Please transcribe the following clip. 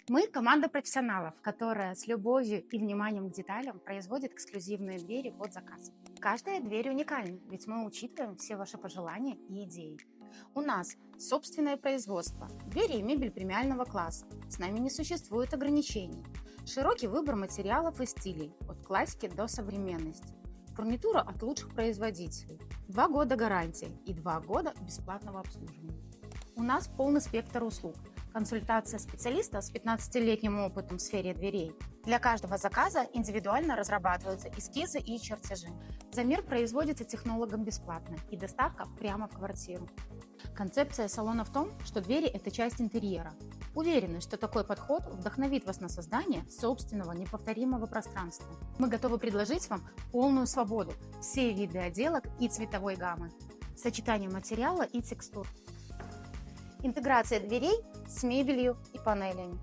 Мы– команда профессионалов, которая с любовью и вниманием к деталям производит эксклюзивные двери под заказ. Каждая дверь уникальна, ведь мы учитываем все ваши пожелания и идеи. У нас собственное производство, двери и мебель премиального класса. С нами не существует ограничений. Широкий выбор материалов и стилей, от классики до современности. Фурнитура от лучших производителей. 2 года гарантии и 2 года бесплатного обслуживания. У нас полный спектр услуг. Консультация специалиста с 15-летним опытом в сфере дверей. Для каждого заказа индивидуально разрабатываются эскизы и чертежи. Замер производится технологом бесплатно и доставка прямо в квартиру. Концепция салона в том, что двери– это часть интерьера. Уверены, что такой подход вдохновит вас на создание собственного неповторимого пространства. Мы готовы предложить вам полную свободу, все виды отделок и цветовой гаммы, сочетание материала и текстур. Интеграция дверей с мебелью и панелями.